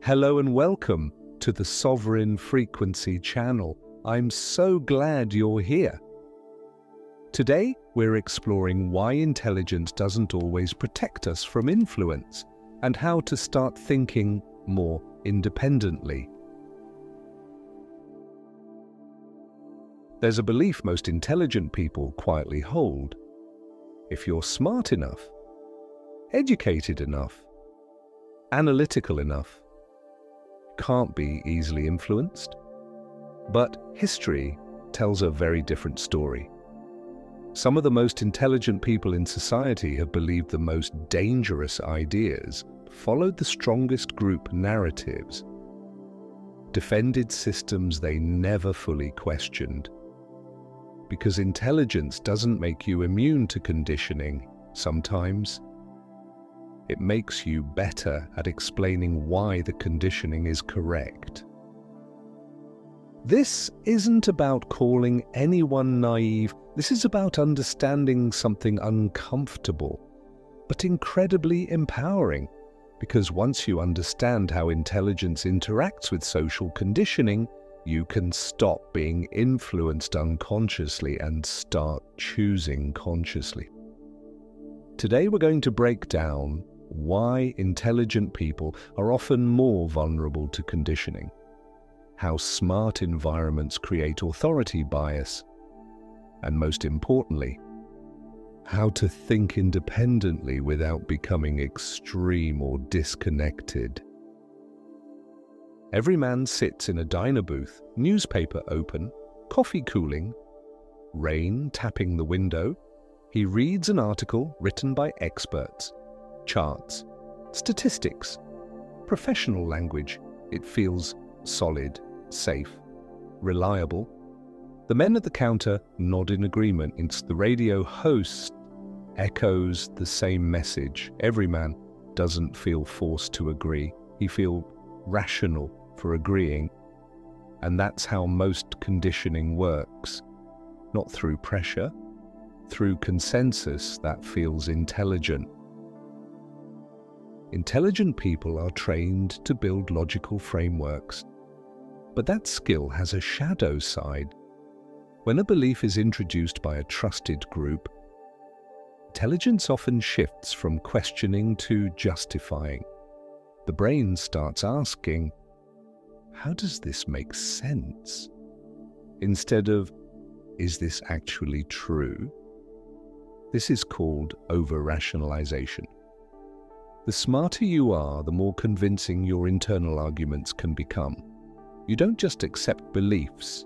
Hello and welcome to the Sovereign Frequency channel. I'm so glad you're here. Today, we're exploring why intelligence doesn't always protect us from influence and how to start thinking more independently. There's a belief most intelligent people quietly hold. If you're smart enough, educated enough, analytical enough, can't be easily influenced. But history tells a very different story. Some of the most intelligent people in society have believed the most dangerous ideas, followed the strongest group narratives, defended systems they never fully questioned. Because intelligence doesn't make you immune to conditioning. Sometimes it makes you better at explaining why the conditioning is correct. This isn't about calling anyone naive. This is about understanding something uncomfortable, but incredibly empowering. Because once you understand how intelligence interacts with social conditioning, you can stop being influenced unconsciously and start choosing consciously. Today we're going to break down why intelligent people are often more vulnerable to conditioning, how smart environments create authority bias, and most importantly, how to think independently without becoming extreme or disconnected. Everyman sits in a diner booth, newspaper open, coffee cooling, rain tapping the window. He reads an article written by experts. Charts, statistics, professional language. It feels solid, safe, reliable. The men at the counter nod in agreement. It's the radio host echoes the same message. Everyman doesn't feel forced to agree. He feels rational for agreeing. And that's how most conditioning works. Not through pressure, through consensus that feels intelligent. Intelligent people are trained to build logical frameworks, but that skill has a shadow side. When a belief is introduced by a trusted group, intelligence often shifts from questioning to justifying. The brain starts asking, how does this make sense? Instead of, is this actually true? This is called over-rationalization. The smarter you are, the more convincing your internal arguments can become. You don't just accept beliefs,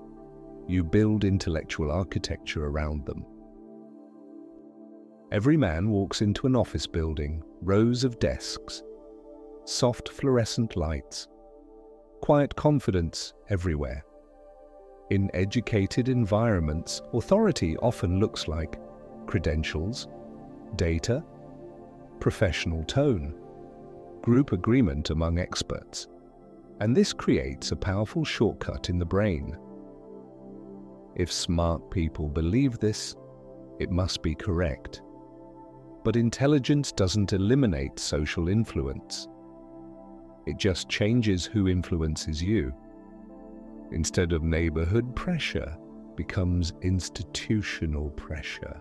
you build intellectual architecture around them. Every man walks into an office building, rows of desks, soft fluorescent lights, quiet confidence everywhere. In educated environments, authority often looks like credentials, data, professional tone, group agreement among experts, and this creates a powerful shortcut in the brain. If smart people believe this, it must be correct. But intelligence doesn't eliminate social influence. It just changes who influences you. Instead of neighborhood pressure, becomes institutional pressure.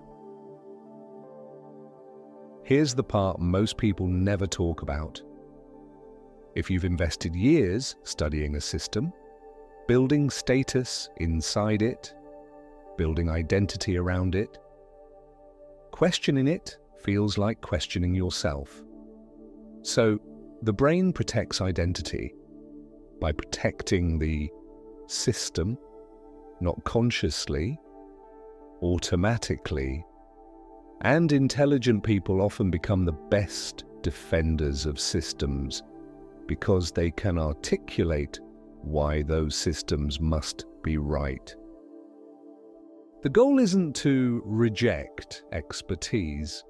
Here's the part most people never talk about. If you've invested years studying a system, building status inside it, building identity around it, questioning it feels like questioning yourself. So, the brain protects identity by protecting the system, not consciously, automatically. And intelligent people often become the best defenders of systems because they can articulate why those systems must be right. The goal isn't to reject expertise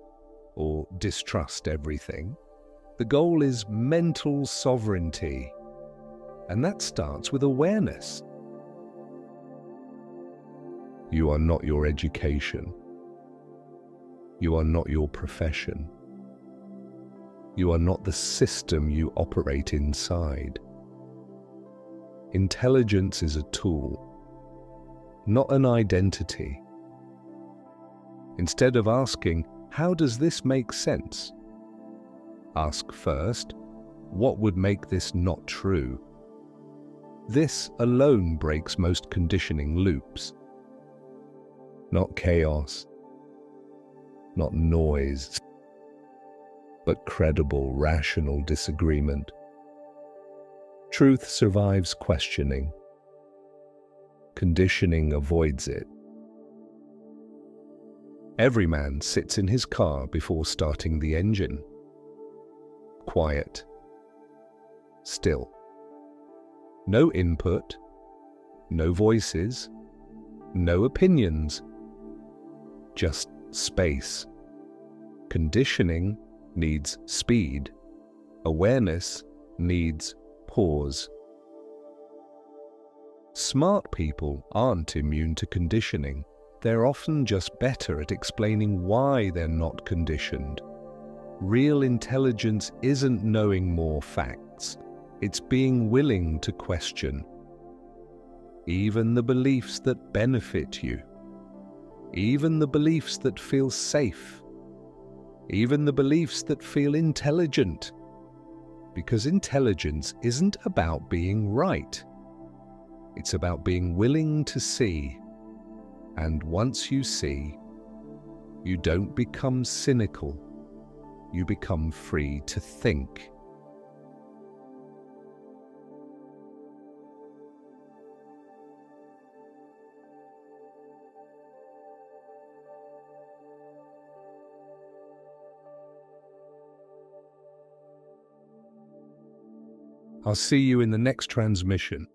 or distrust everything. The goal is mental sovereignty, and that starts with awareness. You are not your education. You are not your profession. You are not the system you operate inside. Intelligence is a tool, not an identity. Instead of asking, "How does this make sense?" ask first, "What would make this not true?" This alone breaks most conditioning loops. Not chaos, not noise, but credible, rational disagreement. Truth survives questioning. Conditioning avoids it. Everyman sits in his car before starting the engine. Quiet. Still. No input. No voices. No opinions. Just space. Conditioning needs speed. Awareness needs pause. Smart people aren't immune to conditioning. They're often just better at explaining why they're not conditioned. Real intelligence isn't knowing more facts. It's being willing to question. Even the beliefs that benefit you. Even the beliefs that feel safe. Even the beliefs that feel intelligent. Because intelligence isn't about being right. It's about being willing to see. And once you see, you don't become cynical. You become free to think. I'll see you in the next transmission.